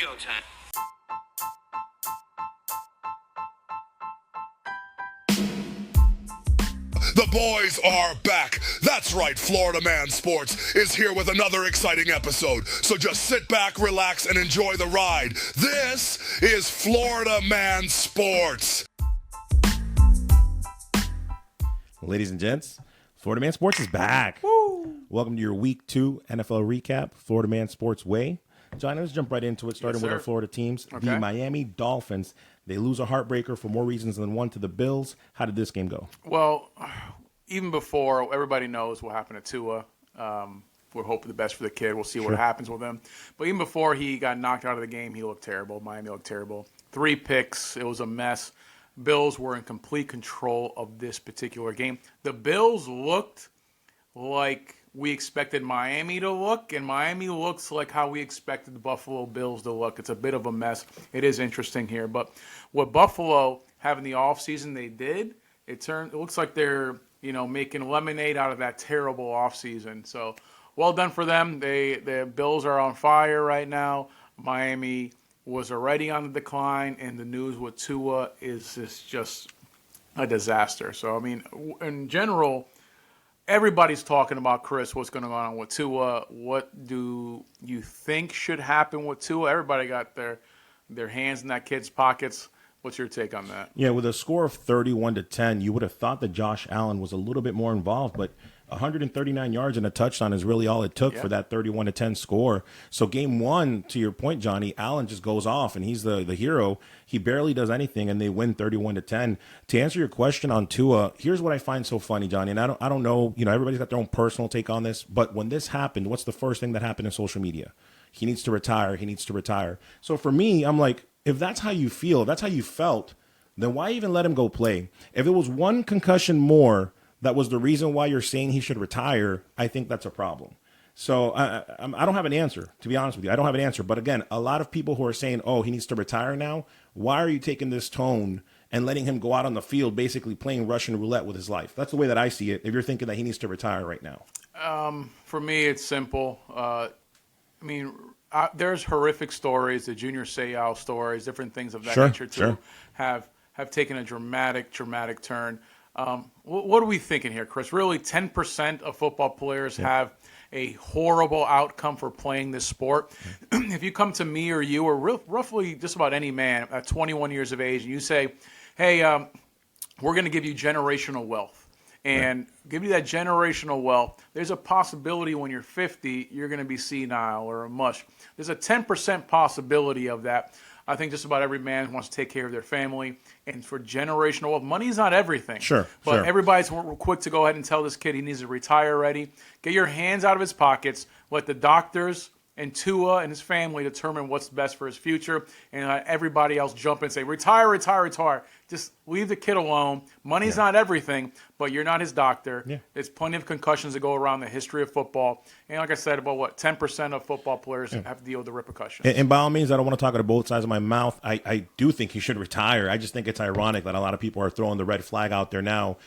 go time. The boys are back. That's right, Florida Man Sports is here with another exciting episode. So just sit back, relax, and enjoy the ride. This is Florida Man Sports. Ladies and gents, Florida Man Sports is back. Woo. Welcome to your Week 2 NFL recap, Florida Man Sports Way. John, let's jump right into it, starting with our Florida teams. Okay. The Miami Dolphins, they lose a heartbreaker for more reasons than one to the Bills. How did this game go? Well, even before, everybody knows what happened to Tua. We're hoping the best for the kid. We'll see what happens with him. But even before he got knocked out of the game, he looked terrible. Miami looked terrible. 3 picks. It was a mess. Bills were in complete control of this particular game. The Bills looked like we expected Miami to look, and Miami looks like how we expected the Buffalo Bills to look. It's a bit of a mess. It is interesting here. But what Buffalo have in the offseason they did, it looks like they're, making lemonade out of that terrible offseason. So well done for them. The Bills are on fire right now. Miami was already on the decline, and the news with Tua is just a disaster. So, in general, everybody's talking about, Chris, what's going to go on with Tua. What do you think should happen with Tua? Everybody got their hands in that kid's pockets. What's your take on that? Yeah, with a score of 31-10, you would have thought that Josh Allen was a little bit more involved, but 139 yards and a touchdown is really all it took for that 31-10 score. So game one, to your point, Johnny, Allen just goes off, and he's the hero. He barely does anything, and they win 31-10. To answer your question on Tua, here's what I find so funny, Johnny, and I don't know, everybody's got their own personal take on this, but when this happened, what's the first thing that happened in social media? He needs to retire. He needs to retire. So for me, I'm like, if that's how you feel, if that's how you felt, then why even let him go play? If it was one concussion more that was the reason why you're saying he should retire, I think that's a problem. So I don't have an answer, to be honest with you. I don't have an answer. But again, a lot of people who are saying, oh, he needs to retire now, why are you taking this tone and letting him go out on the field basically playing Russian roulette with his life? That's the way that I see it, if you're thinking that he needs to retire right now. For me, it's simple. There's horrific stories, the Junior Seau stories, different things of that nature too, have taken a dramatic turn. What are we thinking here, Chris? Really, 10% of football players have a horrible outcome for playing this sport. If you come to me or you or roughly just about any man at 21 years of age and you say, hey, we're going to give you generational wealth and give you that generational wealth, there's a possibility when you're 50, you're going to be senile or a mush. There's a 10% possibility of that. I think just about every man wants to take care of their family. And for generational wealth, money's not everything. But everybody's quick to go ahead and tell this kid he needs to retire already. Get your hands out of his pockets. Let the doctors and Tua and his family determine what's best for his future. And let everybody else jump in and say, retire. Just leave the kid alone. Money's not everything, but you're not his doctor. There's plenty of concussions that go around the history of football. And like I said, about 10% of football players have to deal with the repercussions. And by all means, I don't want to talk out of both sides of my mouth. I do think he should retire. I just think it's ironic that a lot of people are throwing the red flag out there now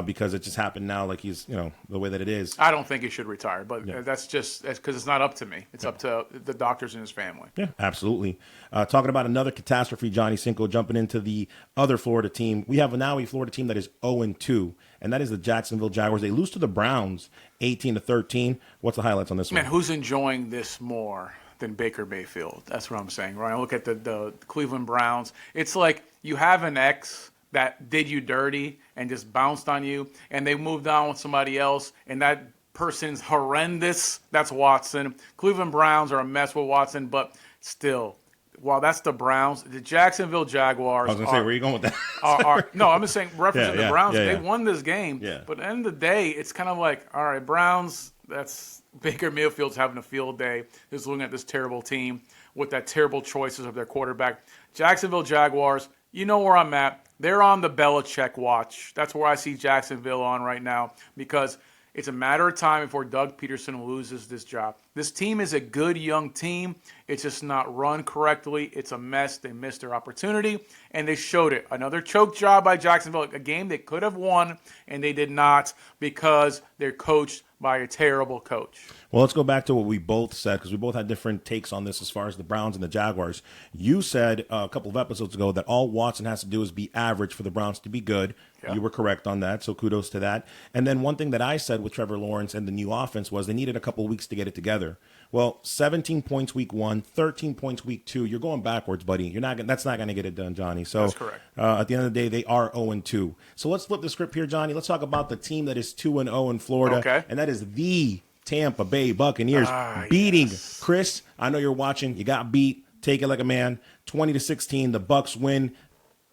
because it just happened now, like he's, the way that it is. I don't think he should retire, but that's because it's not up to me. It's up to the doctors and his family. Yeah, absolutely. Talking about another catastrophe, Johnny Cinco, jumping into the other Florida team. We have now a Florida team that is 0-2, and that is the Jacksonville Jaguars. They lose to the Browns 18-13. What's the highlights on this one? Man, who's enjoying this more than Baker Mayfield? That's what I'm saying, right? I look at the Cleveland Browns. It's like you have an ex that did you dirty and just bounced on you, and they moved on with somebody else, and that person's horrendous. That's Watson. Cleveland Browns are a mess with Watson, but still, while that's the Browns, the Jacksonville Jaguars. I was going to say, where are you going with that? No, I'm just saying, referencing the Browns, they won this game. Yeah. But at the end of the day, it's kind of like, all right, Browns, that's Baker Mayfield's having a field day. He's looking at this terrible team with that terrible choices of their quarterback. Jacksonville Jaguars, you know where I'm at. They're on the Belichick watch. That's where I see Jacksonville on right now because it's a matter of time before Doug Peterson loses this job. This team is a good young team. It's just not run correctly. It's a mess. They missed their opportunity, and they showed it. Another choke job by Jacksonville, a game they could have won, and they did not because they're coached by a terrible coach. Well, let's go back to what we both said, because we both had different takes on this as far as the Browns and the Jaguars. You said a couple of episodes ago that all Watson has to do is be average for the Browns to be good. Yeah. You were correct on that, so kudos to that. And then one thing that I said with Trevor Lawrence and the new offense was they needed a couple of weeks to get it together. Well, 17 points week 1, 13 points week 2. You're going backwards, buddy. That's not going to get it done, Johnny. So that's correct. At the end of the day, they are 0-2. So let's flip the script here, Johnny. Let's talk about the team that is 2-0 in Florida, and that is the Tampa Bay Buccaneers beating Chris. I know you're watching. You got beat. Take it like a man. 20-16. The Bucks win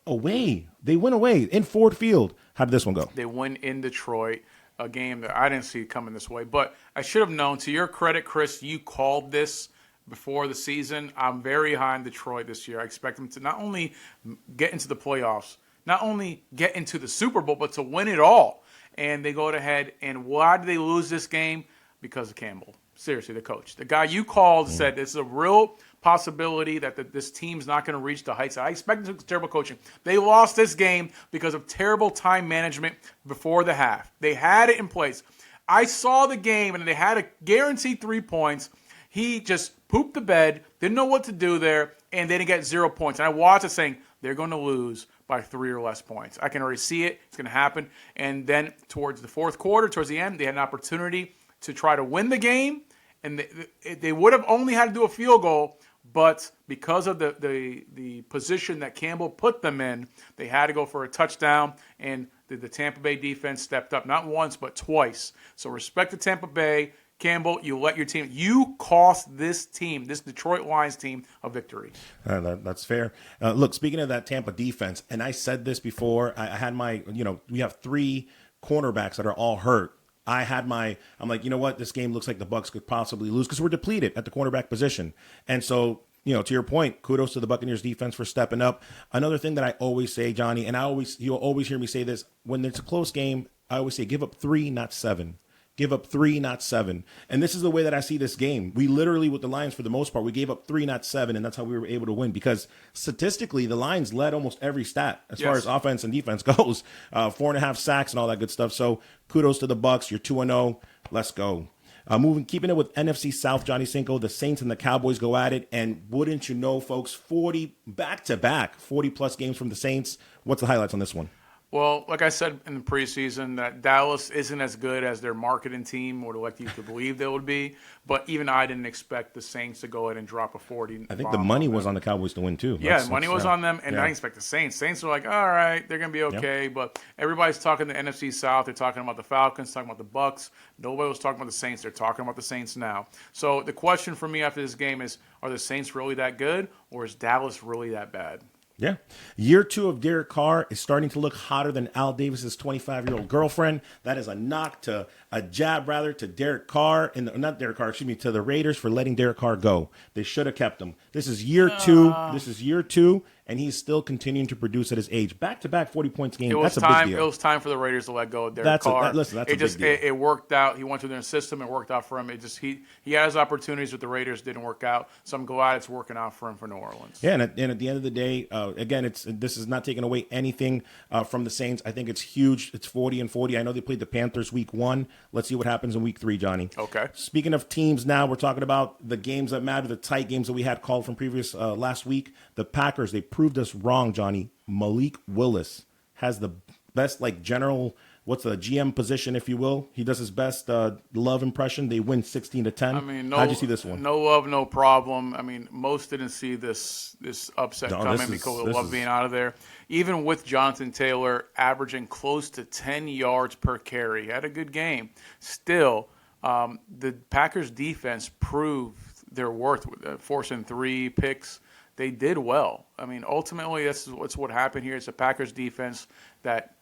away. They win away in Ford Field. How did this one go? They win in Detroit, a game that I didn't see coming this way. But I should have known. To your credit, Chris, you called this before the season. I'm very high in Detroit this year. I expect them to not only get into the playoffs, not only get into the Super Bowl, but to win it all. And they go ahead. And why did they lose this game? Because of Campbell. Seriously, the coach. The guy you called said this is a real possibility that this team's not going to reach the heights. I expect them to terrible coaching. They lost this game because of terrible time management before the half. They had it in place. I saw the game, and they had a guaranteed 3 points. He just pooped the bed, didn't know what to do there, and they didn't get 0 points. And I watched it saying, they're going to lose by 3 or less points. I can already see it. It's going to happen. And then towards the fourth quarter, towards the end, they had an opportunity to try to win the game, and they would have only had to do a field goal, but because of the position that Campbell put them in, they had to go for a touchdown, and the Tampa Bay defense stepped up, not once, but twice. So respect to Tampa Bay. Campbell, you cost this team, this Detroit Lions team, a victory. That's fair. Look, speaking of that Tampa defense, and I said this before, I had we have 3 cornerbacks that are all hurt. I'm like, you know what? This game looks like the Bucs could possibly lose because we're depleted at the cornerback position. And so, to your point, kudos to the Buccaneers defense for stepping up. Another thing that I always say, Johnny, and you'll always hear me say this, when it's a close game, I always say give up 3, not 7. Give up 3, not 7. And this is the way that I see this game. We literally, with the Lions, for the most part, we gave up 3, not 7, and that's how we were able to win. Because statistically, the Lions led almost every stat as far as offense and defense goes. 4.5 sacks and all that good stuff. So kudos to the Bucs. You're 2-0. Let's go. Keeping it with NFC South, Johnny Cinco, the Saints and the Cowboys go at it. And wouldn't you know, folks, 40 back-to-back, 40-plus games from the Saints. What's the highlights on this one? Well, like I said in the preseason, that Dallas isn't as good as their marketing team would like you to believe they would be. But even I didn't expect the Saints to go ahead and drop a 40. I think the money was on the Cowboys to win, too. Yeah, the money was on them, and I didn't expect the Saints. Saints were like, all right, they're going to be okay. Yep. But everybody's talking the NFC South. They're talking about the Falcons, talking about the Bucs. Nobody was talking about the Saints. They're talking about the Saints now. So the question for me after this game is, are the Saints really that good, or is Dallas really that bad? Yeah. Year 2 of Derek Carr is starting to look hotter than Al Davis's 25-year-old girlfriend. That is a jab to Derek Carr, to the Raiders for letting Derek Carr go. They should have kept him. This is year 2. This is year 2. And he's still continuing to produce at his age. Back-to-back 40 points game. That's a big deal. It was time for the Raiders to let go of Derek Carr. That's a big deal. It worked out. He went through their system. It worked out for him. He had his opportunities with the Raiders. Didn't work out. So I'm glad it's working out for him for New Orleans. Yeah, and at the end of the day, again, this is not taking away anything from the Saints. I think it's huge. It's 40-40. I know they played the Panthers week 1. Let's see what happens in week 3, Johnny. Okay. Speaking of teams now, we're talking about the games that matter, the tight games that we had called from previous last week. The Packers, they proved us wrong, Johnny. Malik Willis has the best, general, what's the GM position, if you will. He does his best love impression. They win 16-10. I mean, how'd you see this one? No love, no problem. I mean, most didn't see this upset coming because of Love being out of there. Even with Jonathan Taylor averaging close to 10 yards per carry, he had a good game. Still, the Packers defense proved their worth, forcing 3 picks. They did well. I mean, ultimately, that's what happened here. It's the Packers defense that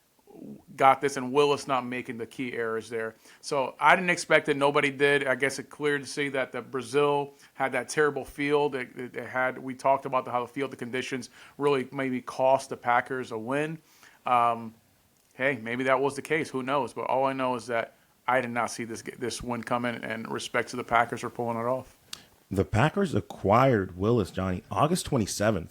got this, and Willis not making the key errors there. So I didn't expect it. Nobody did. I guess it clear to see that the Brazil had that terrible field. We talked about how the conditions really maybe cost the Packers a win. Hey, maybe that was the case. Who knows? But all I know is that I did not see this win coming, and respect to the Packers for pulling it off. The Packers acquired Willis, Johnny, August 27th.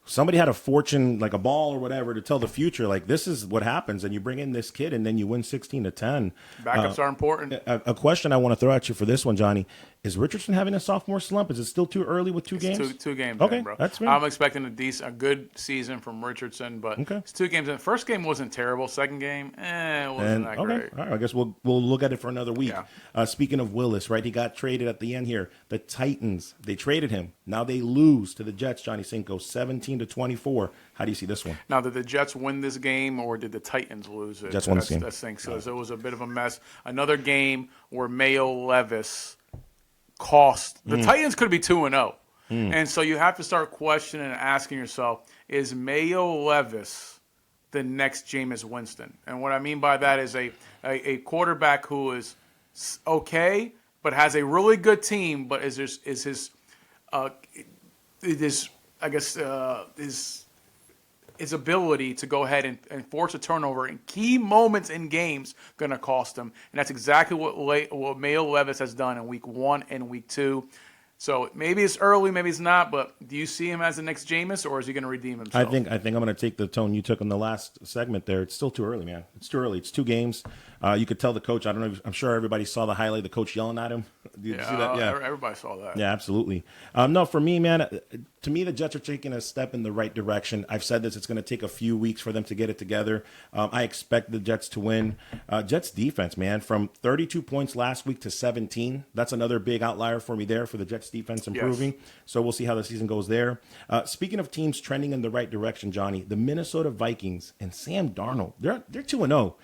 somebody had a fortune, like a ball or whatever, to tell the future, like this is what happens, and you bring in this kid, and then you win 16-10. Backups are important. A question I want to throw at you for this one, Johnny, is Richardson having a sophomore slump? Is it still too early with two games? Two games okay, in, bro. that's fair. I'm expecting a good season from Richardson, but it's 2 games in. First game wasn't terrible. Second game, it wasn't that great. All right, I guess we'll look at it for another week. Yeah. Speaking of Willis, right, he got traded at the end here. The Titans, they traded him. Now they lose to the Jets, Johnny Cinco, 17-24. How do you see this one? Now, did the Jets win this game, or did the Titans lose it? Jets won this game. That's the thing. So it was a bit of a mess. Another game where Mayo Levis cost. The Titans could be 2-0. And so you have to start questioning and asking yourself, is Mayo Levis the next Jameis Winston? And what I mean by that is a quarterback who is okay, but has a really good team, but his ability to go ahead and force a turnover in key moments in games going to cost him. And that's exactly what Mayo Levis has done in week 1 and week 2. So maybe it's early, maybe it's not, but do you see him as the next Jameis, or is he going to redeem himself? I think I'm going to take the tone you took in the last segment there. It's still too early, man. It's too early. It's 2 games. You could tell the coach. I don't know. I'm sure everybody saw the highlight. The coach yelling at him. Did you see that? Yeah, everybody saw that. Yeah, absolutely. No, for me, man. To me, the Jets are taking a step in the right direction. I've said this. It's going to take a few weeks for them to get it together. I expect the Jets to win. Jets defense, man, from 32 points last week to 17. That's another big outlier for me there for the Jets defense improving. Yes. So we'll see how the season goes there. Speaking of teams trending in the right direction, Johnny, the Minnesota Vikings and Sam Darnold, they're 2-0.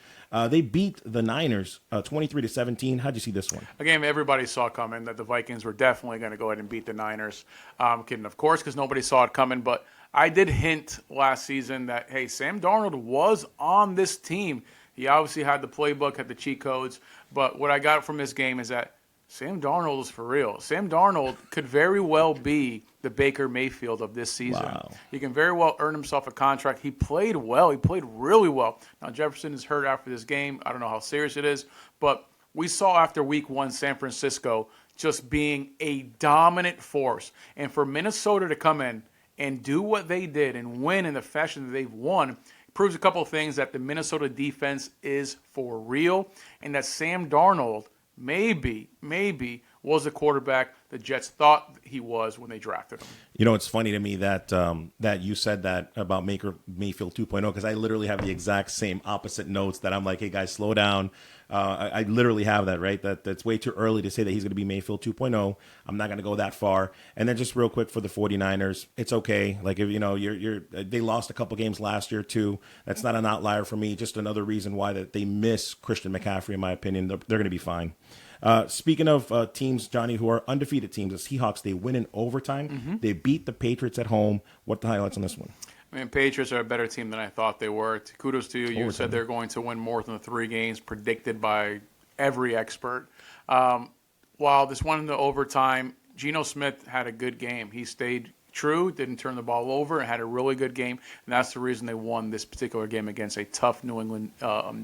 They beat the Niners 23-17. How'd you see this one? A game everybody saw coming, that the Vikings were definitely going to go ahead and beat the Niners. I'm kidding, of course, because nobody saw it coming. But I did hint last season that, hey, Sam Darnold was on this team. He obviously had the playbook, had the cheat codes. But what I got from this game is that Sam Darnold is for real. Sam Darnold could very well be the Baker Mayfield of this season. Wow. He can very well earn himself a contract. He played well. He played really well. Now, Jefferson is hurt after this game. I don't know how serious it is. But we saw after week 1 San Francisco just being a dominant force. And for Minnesota to come in and do what they did and win in the fashion that they've won proves a couple of things, that the Minnesota defense is for real, and that Sam Darnold maybe was the quarterback the Jets thought he was when they drafted him. You know, it's funny to me that that you said that about Mayfield 2.0, because I literally have the exact same opposite notes that I'm like, hey, guys, slow down. I literally have that, right? That's way too early to say that he's going to be Mayfield 2.0. I'm not going to go that far. And then just real quick for the 49ers, it's okay. Like, if you know, they lost a couple games last year too. That's not an outlier for me. Just another reason why that they miss Christian McCaffrey, in my opinion. They're going to be fine. Speaking of teams, Johnny, who are undefeated teams, the Seahawks, they win in overtime. Mm-hmm. They beat the Patriots at home. What the highlights on this one? I mean, Patriots are a better team than I thought they were. Kudos to you. You said they're going to win more than the 3 games predicted by every expert. While this went into overtime, Geno Smith had a good game. He stayed true, didn't turn the ball over, and had a really good game. And that's the reason they won this particular game against a tough New England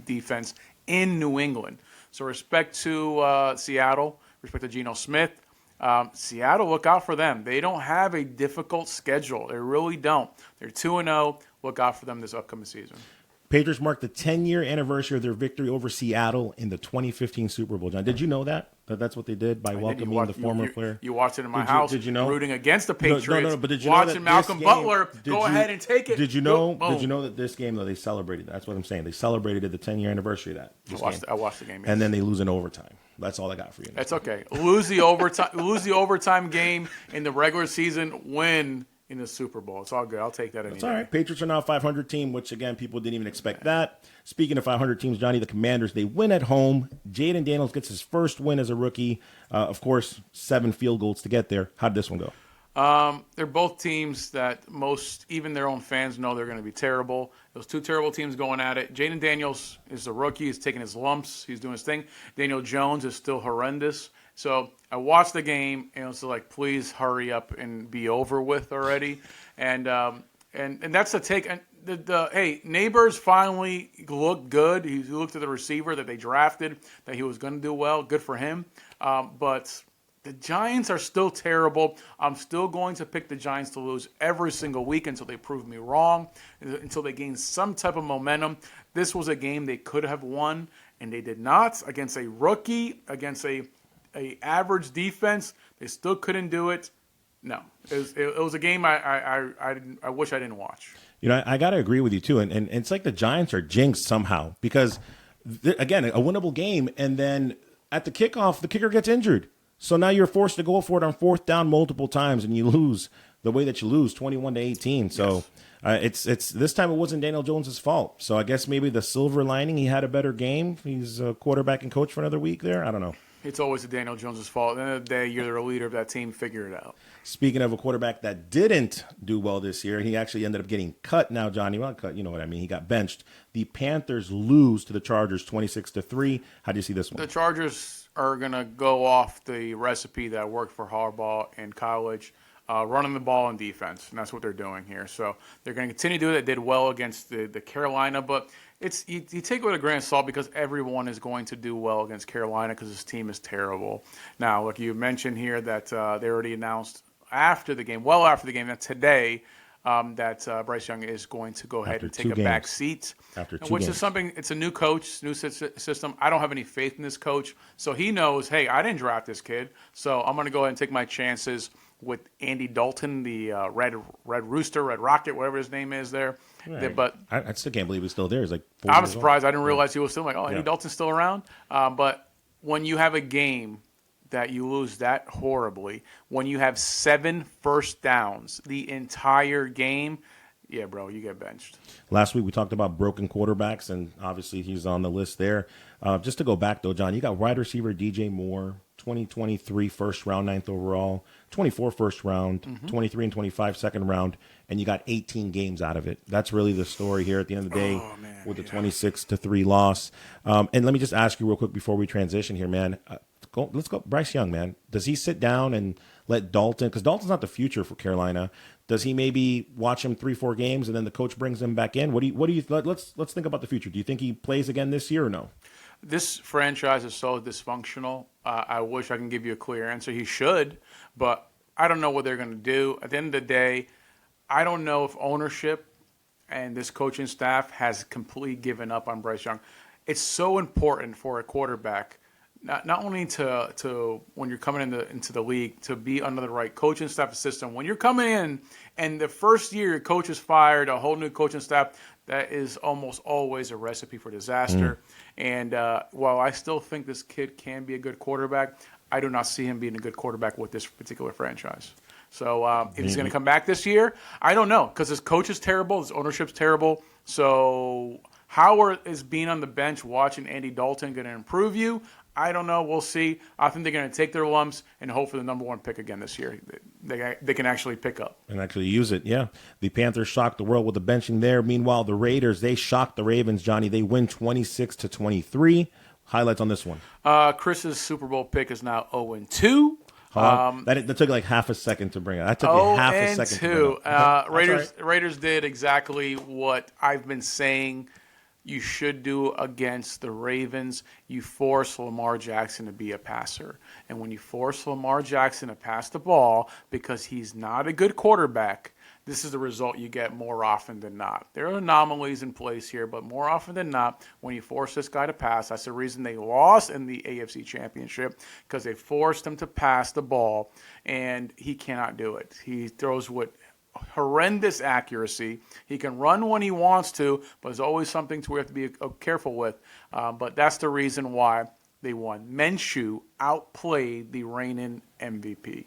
defense in New England. So respect to Seattle, respect to Geno Smith. Seattle, look out for them. They don't have a difficult schedule. They really don't. They're 2-0. Look out for them this upcoming season. Patriots marked the 10-year anniversary of their victory over Seattle in the 2015 Super Bowl. John, did you know that that's what they did by welcoming the former player? You watched it in my house. Did you know? Rooting against the Patriots. No. But did you watching know that Malcolm Butler go ahead and take it? Did you know? Did you know that this game, though, they celebrated? That's what I'm saying. They celebrated the 10-year anniversary of that. I watched the game. Yes. And then they lose in overtime. That's all I got for you. That's okay. Lose the overtime game in the regular season. Win in the Super Bowl. It's all good. I'll take that any day. That's all right. Patriots are now a 500 team, which, again, people didn't even expect that. Speaking of 500 teams, Johnny, the Commanders, they win at home. Jaden Daniels gets his first win as a rookie. Of course, 7 field goals to get there. How did this one go? They're both teams that even their own fans know they're going to be terrible. Those 2 terrible teams going at it. Jaden Daniels is the rookie. He's taking his lumps. He's doing his thing. Daniel Jones is still horrendous. So I watched the game, and it was like, please hurry up and be over with already. And that's the take. And hey, Neighbors finally looked good. He looked at the receiver that they drafted, that he was going to do well. Good for him. But The Giants are still terrible. I'm still going to pick the Giants to lose every single week until they prove me wrong, until they gain some type of momentum. This was a game they could have won, and they did not. Against a rookie, against a average defense, they still couldn't do it. No, it was a game I wish I didn't watch. You know, I got to agree with you, too. And it's like the Giants are jinxed somehow because, again, a winnable game, and then at the kickoff, the kicker gets injured. So now you're forced to go for it on fourth down multiple times, and you lose the way that you lose, 21-18. So it's this time it wasn't Daniel Jones' fault. So I guess maybe the silver lining, he had a better game. He's a quarterback and coach for another week there. I don't know. It's always Daniel Jones' fault. At the end of the day, you're the leader of that team. Figure it out. Speaking of a quarterback that didn't do well this year, he actually ended up getting cut now, Johnny. Well, cut, you know what I mean. He got benched. The Panthers lose to the Chargers 26-3. How do you see this one? The Chargers are going to go off the recipe that worked for Harbaugh in college, running the ball and defense, and that's what they're doing here. So they're going to continue to do it. They did well against the Carolina, but you take it with a grain of salt because everyone is going to do well against Carolina because this team is terrible. Now, like you mentioned here that they already announced after the game, that today, that Bryce Young is going to go ahead and take a back seat, which is something. It's a new coach, new system. I don't have any faith in this coach, so he knows. Hey, I didn't draft this kid, so I'm going to go ahead and take my chances with Andy Dalton, the Red Rooster, Red Rocket, whatever his name is there. Right. But I still can't believe he's still there. He's like 4 I'm years surprised. old. I didn't realize he was still Andy Dalton's still around. But when you have a game that you lose that horribly, when you have 7 first downs the entire game, yeah, bro, you get benched. Last week we talked about broken quarterbacks, and obviously he's on the list there. Just to go back, though, John, you got wide receiver DJ Moore, 2023 first round, 9th overall, 24 first round, 23 and 25 second round, and you got 18 games out of it. That's really the story here at the end of the day with the 26-3 loss. And let me just ask you real quick before we transition here, man. Let's go. Bryce Young, man. Does he sit down and let Dalton, because Dalton's not the future for Carolina. Does he maybe watch him 3-4 games and then the coach brings him back in? Let's think about the future. Do you think he plays again this year or no? This franchise is so dysfunctional. I wish I can give you a clear answer. He should, but I don't know what they're going to do. At the end of the day, I don't know if ownership and this coaching staff has completely given up on Bryce Young. It's so important for a quarterback, not only to when you're coming into the league, to be under the right coaching staff system. When you're coming in and the first year your coach is fired, a whole new coaching staff, that is almost always a recipe for disaster. And while I still think this kid can be a good quarterback, I do not see him being a good quarterback with this particular franchise. So if he's going to come back this year, I don't know, because his coach is terrible, his ownership's terrible. So how is being on the bench watching Andy Dalton going to improve you? I don't know. We'll see. I think they're going to take their lumps and hope for the number 1 pick again this year. They can actually pick up. And actually use it, yeah. The Panthers shocked the world with the benching there. Meanwhile, the Raiders, they shocked the Ravens, Johnny. They win 26-23. Highlights on this one. Chris's Super Bowl pick is now 0-2. That took like half a second to bring it. That took half a second to bring it. Raiders did exactly what I've been saying you should do against the Ravens. You force Lamar Jackson to be a passer. And when you force Lamar Jackson to pass the ball because he's not a good quarterback, this is the result you get more often than not. There are anomalies in place here, but more often than not, when you force this guy to pass, that's the reason they lost in the AFC Championship, because they forced him to pass the ball, and he cannot do it. He throws with horrendous accuracy. He can run when he wants to, but there's always something we have to be careful with. But that's the reason why they won. Minshew outplayed the reigning MVP.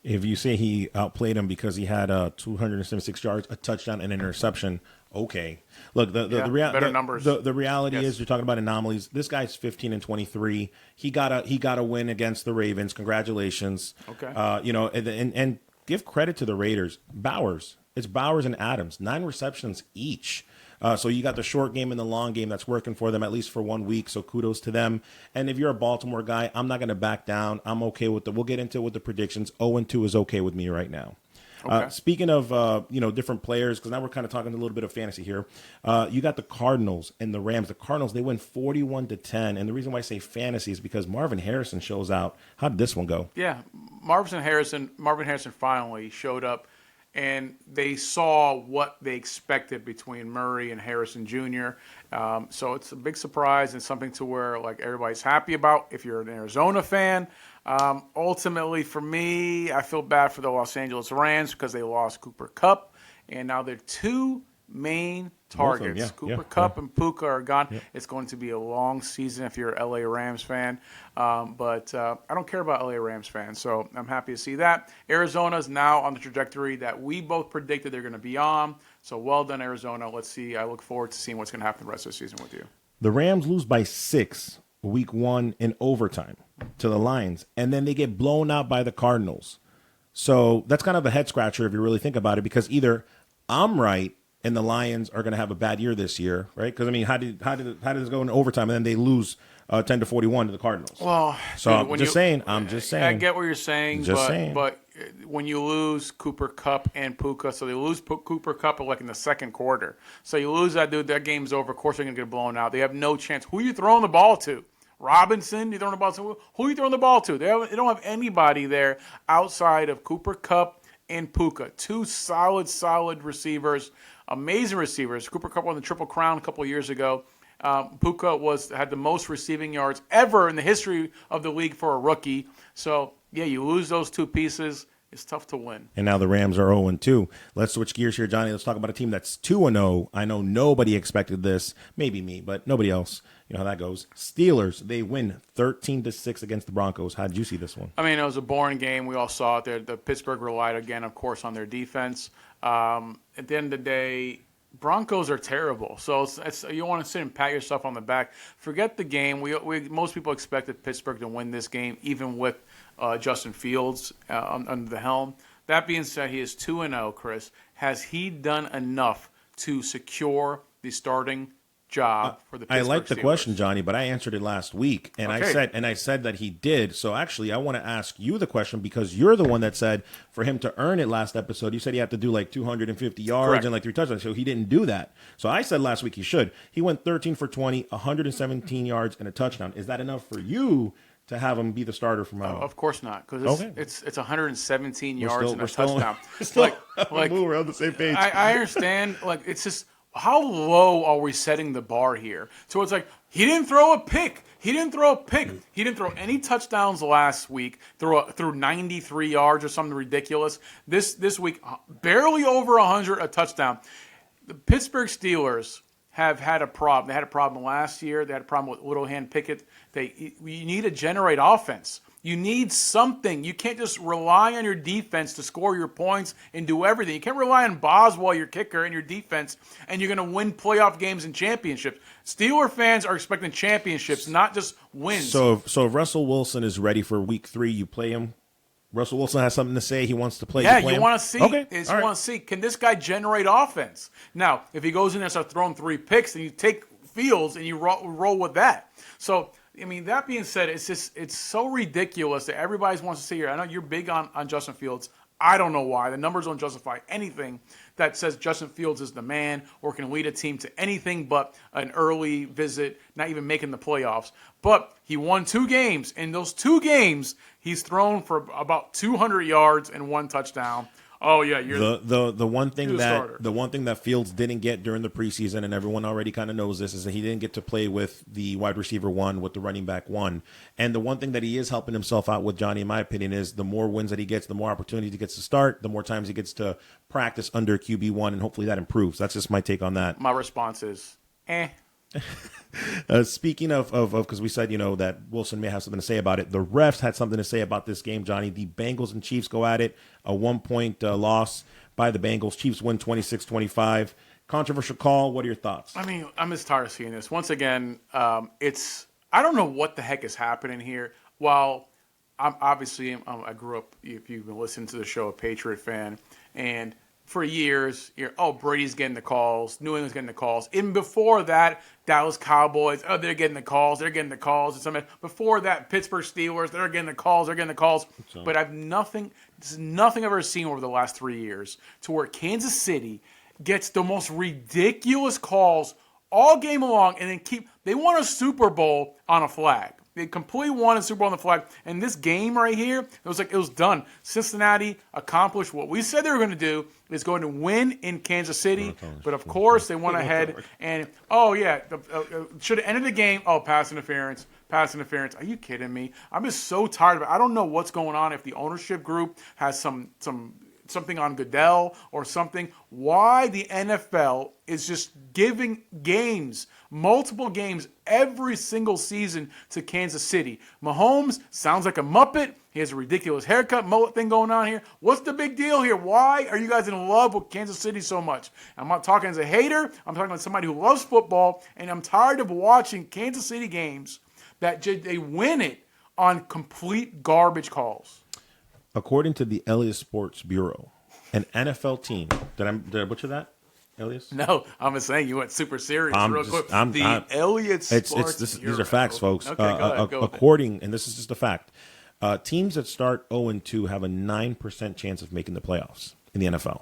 If you say he outplayed him because he had 276 yards, a touchdown, and an interception, okay. Look, better numbers. The reality is, you're talking about anomalies. This guy's 15-23. He got a win against the Ravens. Congratulations. Okay. And give credit to the Raiders. It's Bowers and Adams, 9 receptions each. So you got the short game and the long game that's working for them, at least for 1 week. So kudos to them. And if you're a Baltimore guy, I'm not going to back down. I'm okay with we'll get into it with the predictions. 0-2 is okay with me right now. Okay. Speaking of different players, because now we're kind of talking a little bit of fantasy here. You got the Cardinals and the Rams. The Cardinals, they win 41-10, and the reason why I say fantasy is because Marvin Harrison shows out. How did this one go? Yeah, Marvin Harrison finally showed up, and they saw what they expected between Murray and Harrison Jr. So it's a big surprise and something to where like everybody's happy about if you're an Arizona fan. Ultimately, for me, I feel bad for the Los Angeles Rams because they lost Cooper Kupp, and now their two main targets, Cooper Kupp and Puka, are gone. Yeah. It's going to be a long season if you're an LA Rams fan, but I don't care about LA Rams fans, so I'm happy to see that. Arizona's now on the trajectory that we both predicted they're going to be on, so well done, Arizona. Let's see. I look forward to seeing what's going to happen the rest of the season with you. The Rams lose by 6 week 1 in overtime to the Lions, and then they get blown out by the Cardinals. So that's kind of a head scratcher if you really think about it, because either I'm right and the Lions are going to have a bad year this year, right? Because I mean, how did this go in overtime and then they lose 10-41 to the Cardinals? Well, so dude, I'm just saying. I get what you're saying, but when you lose Cooper Kupp and Puka, so they lose Cooper Kupp like in the second quarter. So you lose that dude, that game's over. Of course they're going to get blown out. They have no chance. Who are you throwing the ball to? Robinson, you throwing the ball to? Who are you throwing the ball to? They don't have anybody there outside of Cooper Kupp and Puka. Two solid receivers. Amazing receivers. Cooper Kupp won the Triple Crown a couple of years ago. Puka had the most receiving yards ever in the history of the league for a rookie. So, yeah, you lose those two pieces. It's tough to win. And now the Rams are 0-2. Let's switch gears here, Johnny. Let's talk about a team that's 2-0. I know nobody expected this. Maybe me, but nobody else. You know how that goes. Steelers, they win 13-6 against the Broncos. How did you see this one? I mean, it was a boring game. We all saw it there. The Pittsburgh relied again, of course, on their defense. At the end of the day, Broncos are terrible. So you want to sit and pat yourself on the back. Forget the game. Most people expected Pittsburgh to win this game, even with Justin Fields under the helm. That being said, he is 2-0, Chris. Has he done enough to secure the starting job for the Pittsburgh I like the Steelers? question, Johnny, but I answered it last week, and okay. I said that he did. So actually, I want to ask you the question because you're the one that said for him to earn it last episode, you said he had to do like 250 yards Correct. and like 3 touchdowns. So he didn't do that. So I said last week he should. He went 13 for 20, 117 yards and a touchdown. Is that enough for you to have him be the starter from now on? Of course not, because it's 117 yards and a touchdown. We're on the same page. I understand. Like, it's just, how low are we setting the bar here? So it's like, he didn't throw a pick. He didn't throw any touchdowns last week. Threw 93 yards or something ridiculous. This week, barely over 100 a touchdown. The Pittsburgh Steelers have had a problem. They had a problem last year. They had a problem with Littlehand Pickett. You need to generate offense. You need something. You can't just rely on your defense to score your points and do everything. You can't rely on Boswell, your kicker, and your defense, and you're going to win playoff games and championships. Steeler fans are expecting championships, not just wins. So if Russell Wilson is ready for week 3, you play him? Russell Wilson has something to say. He wants to play. Yeah, you want to see. Okay. You want to see, can this guy generate offense? Now, if he goes in there and starts throwing 3 picks, then you take Fields and you roll with that. So, I mean, that being said, it's so ridiculous that everybody wants to see here. I know you're big on Justin Fields. I don't know why. The numbers don't justify anything that says Justin Fields is the man or can lead a team to anything but an early visit, not even making the playoffs. But he won 2 games. In those 2 games, he's thrown for about 200 yards and 1 touchdown. Oh yeah, you're the one thing starter. The one thing that Fields didn't get during the preseason, and everyone already kind of knows this, is that he didn't get to play with the wide receiver 1, with the running back 1. And the one thing that he is helping himself out with, Johnny, in my opinion, is the more wins that he gets, the more opportunities he gets to start, the more times he gets to practice under QB1, and hopefully that improves. That's just my take on that. My response is, Speaking of, because we said, that Wilson may have something to say about it. The refs had something to say about this game, Johnny. The Bengals and Chiefs go at it. A 1-point loss by the Bengals. Chiefs win 26-25. Controversial call. What are your thoughts? I mean, I'm just tired of seeing this. Once again, I don't know what the heck is happening here. While I grew up, if you've been listening to the show, a Patriot fan, and for years, Brady's getting the calls, New England's getting the calls. Even before that, Dallas Cowboys, they're getting the calls, Before that, Pittsburgh Steelers, they're getting the calls, But this is nothing I've ever seen over the last 3 years to where Kansas City gets the most ridiculous calls all game long and then they won a Super Bowl on a flag. They completely won a Super Bowl on the flag. And this game right here, it was done. Cincinnati accomplished what we said they were going to do, is going to win in Kansas City. But, of course, they went ahead and, should have ended the game. Oh, pass interference. Are you kidding me? I'm just so tired of it. I don't know what's going on, if the ownership group has something on Goodell or something. Why the NFL is just giving multiple games every single season to Kansas City. Mahomes sounds like a Muppet. He has a ridiculous haircut, mullet thing going on here. What's the big deal here? Why are you guys in love with Kansas City so much? I'm not talking as a hater. I'm talking as somebody who loves football, and I'm tired of watching Kansas City games that they win it on complete garbage calls. According to the Elias Sports Bureau, an NFL team. Did I butcher that, Elias? No, I'm just saying you went super serious real quick. Elliott Sports Bureau. These are facts, folks. Okay, go according, and this is just a fact, teams that start 0-2 have a 9% chance of making the playoffs in the NFL.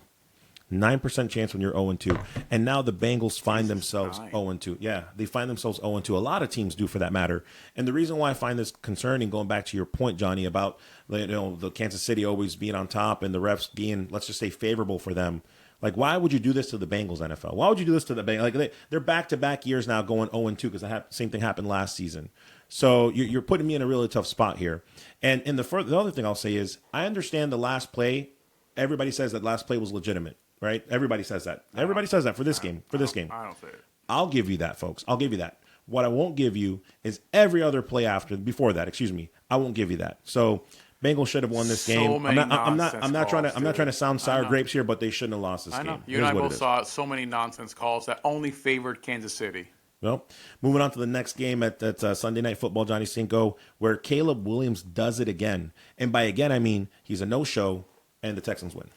9% chance when you're 0-2. And now the Bengals find themselves 0-2. Yeah, they find themselves 0-2. A lot of teams do, for that matter. And the reason why I find this concerning, going back to your point, Johnny, about the Kansas City always being on top and the refs being, let's just say, favorable for them. Like, why would you do this to the Bengals, NFL? Why would you do this to the Bengals? Like, they're back-to-back years now going 0-2 because the same thing happened last season. So you're putting me in a really tough spot here. And the other thing I'll say is, I understand the last play. Everybody says that last play was legitimate. Right? Everybody says that. Everybody says that for this game. I don't say it. I'll give you that, folks. I'll give you that. What I won't give you is every other play before that. Excuse me. I won't give you that. So Bengals should have won this game. I'm not trying to sound sour grapes here, but they shouldn't have lost this game. You and I both saw so many nonsense calls that only favored Kansas City. Well, moving on to the next game at Sunday Night Football, Johnny Cinco, where Caleb Williams does it again. And by again, I mean he's a no-show and the Texans win.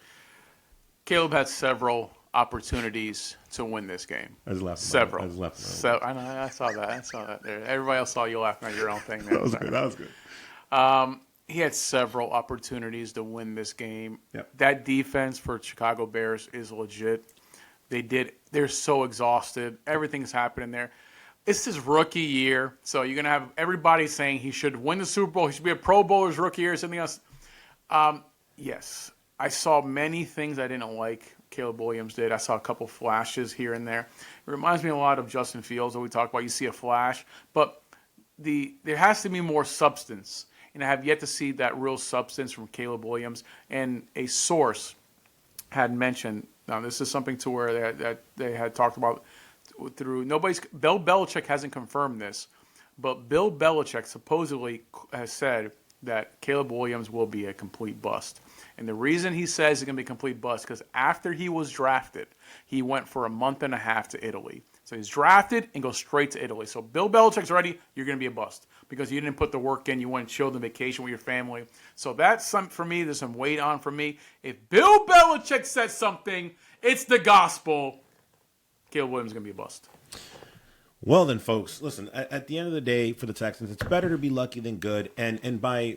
Caleb had several opportunities to win this game. Several. I know. I saw that there. Everybody else saw you laughing at your own thing. That was good. He had several opportunities to win this game. Yep. That defense for Chicago Bears is legit. They're so exhausted. Everything's happening there. It's his rookie year, so you're going to have everybody saying he should win the Super Bowl. He should be a Pro Bowler's rookie year or something else. Yes. I saw many things I didn't like Caleb Williams did. I saw a couple flashes here and there. It reminds me a lot of Justin Fields that we talk about. You see a flash, but there has to be more substance. And I have yet to see that real substance from Caleb Williams. And a source had mentioned, now this is something to where they had talked about through Bill Belichick hasn't confirmed this, but Bill Belichick supposedly has said that Caleb Williams will be a complete bust. And the reason he says he's going to be a complete bust because after he was drafted, he went for a month and a half to Italy. So he's drafted and goes straight to Italy. So Bill Belichick's ready, you're going to be a bust because you didn't put the work in. You went and chilled on vacation with your family. So that's for me. There's some weight on for me. If Bill Belichick says something, it's the gospel. Caleb Williams is going to be a bust. Well then, folks, listen, at the end of the day, for the Texans, it's better to be lucky than good. And by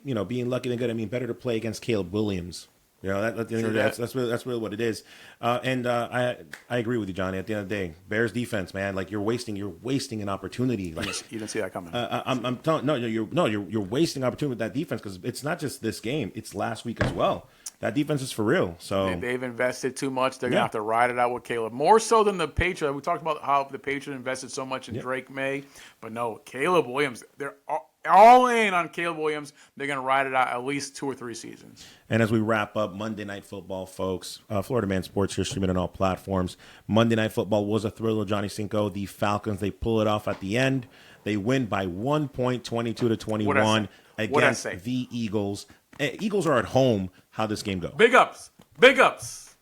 being lucky than good, I mean better to play against Caleb Williams. That's really what it is. I agree with you, Johnny. At the end of the day, Bears defense, man, like you're wasting an opportunity. Like, you didn't see that coming. I'm telling you're wasting opportunity with that defense because it's not just this game; it's last week as well. That defense is for real. So they've invested too much. They're gonna have to ride it out with Caleb more so than the Patriots. We talked about how the Patriots invested so much in Drake May, but no, Caleb Williams. They're all in on Caleb Williams. They're gonna ride it out at least 2 or 3 seasons. And as we wrap up Monday Night Football, folks, Florida Man Sports here, streaming on all platforms. Monday Night Football was a thriller. Johnny Cinco, the Falcons, they pull it off at the end. They win by 1 point, 22-21 against the Eagles. Eagles are at home. How this game go? Big ups.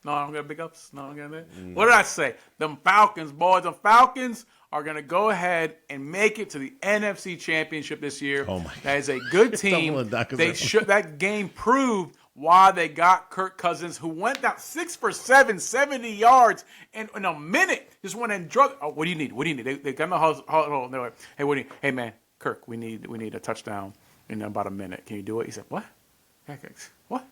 No, I don't get big ups. No, I don't get that. What did I say? Them Falcons, boys. The Falcons are going to go ahead and make it to the NFC Championship this year. Oh my! That is a good team. That game proved why they got Kirk Cousins, who went down 6 for 7, 70 yards in a minute. Just went and drug. Oh, what do you need? What do you need? They got in the huddle. They're like, hey, what do you? Hey, man, Kirk, we need a touchdown in about a minute. Can you do it? He said, what? What?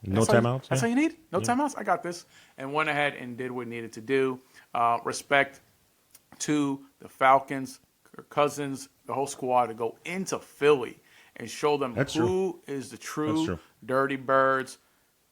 No timeouts? That's all you need? No timeouts? I got this. And went ahead and did what he needed to do. Respect to the Kirk Cousins, the whole squad, to go into Philly and show them who is the true Dirty Birds.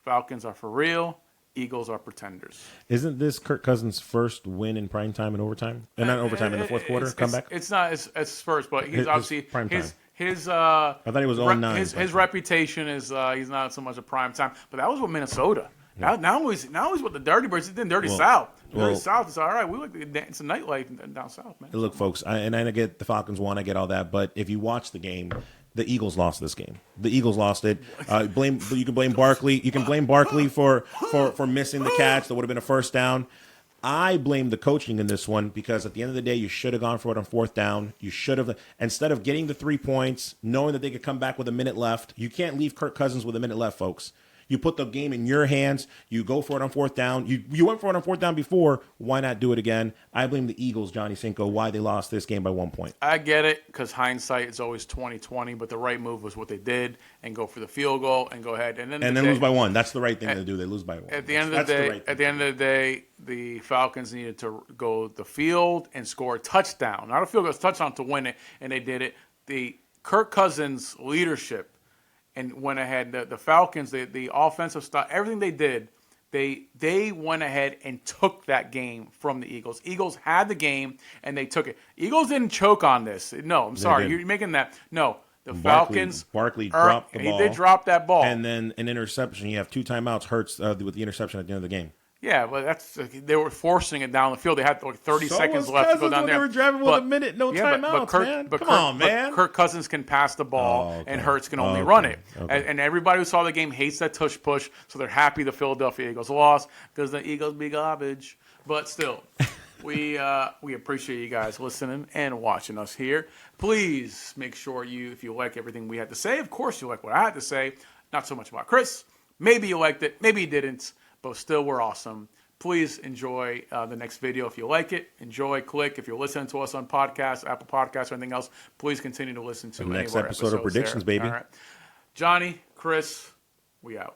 Falcons are for real. Eagles are pretenders. Isn't this Kirk Cousins' first win in prime time and overtime? And not overtime, in the fourth quarter comeback? It's not his first, but he's obviously prime time. I thought he was 0-9. His reputation is he's not so much a prime time, but that was with Minnesota. Now he's with the Dirty Birds. He's in Dirty South. Dirty South is all right. We like it's a nightlife down south, man. Look, folks, I get the Falcons won. I get all that, but if you watch the game, the Eagles lost this game. The Eagles lost it. You can blame Barkley. You can blame Barkley for missing the catch. That would have been a first down. I blame the coaching in this one because at the end of the day, you should have gone for it on fourth down. You should have, instead of getting the 3 points, knowing that they could come back with a minute left. You can't leave Kirk Cousins with a minute left, folks. You put the game in your hands. You go for it on fourth down. You went for it on fourth down before. Why not do it again? I blame the Eagles, Johnny Cinco, why they lost this game by 1 point. I get it because hindsight is always 20/20, but the right move was what they did and go for the field goal and go ahead and then lose by 1. That's the right thing to do. They lose by 1. At the end of the day, the Falcons needed to go the field and score a touchdown, not a field goal, a touchdown to win it, and they did it. The Kirk Cousins leadership. And went ahead. The Falcons, the offensive style, everything they did, they went ahead and took that game from the Eagles. Eagles had the game and they took it. Eagles didn't choke on this. No, I'm sorry, you're making that. No, the Falcons. Barkley dropped the ball. He did drop that ball, and then an interception. You have 2 timeouts. Hurts with the interception at the end of the game. Yeah, but they were forcing it down the field. They had like 30 seconds left to go down there. They were driving with a minute, no timeouts, man. Come on, man. Kirk Cousins can pass the ball, and Hurts can only run it. Okay. And everybody who saw the game hates that tush push, so they're happy the Philadelphia Eagles lost because the Eagles be garbage. But still, we appreciate you guys listening and watching us here. Please make sure if you like everything we had to say, of course you like what I had to say. Not so much about Chris. Maybe you liked it. Maybe you didn't. But still, we're awesome. Please enjoy the next video if you like it. Enjoy, click. If you're listening to us on podcasts, Apple Podcasts, or anything else, please continue to listen to the next episode of Predictions, baby. All right. Johnny, Chris, we out.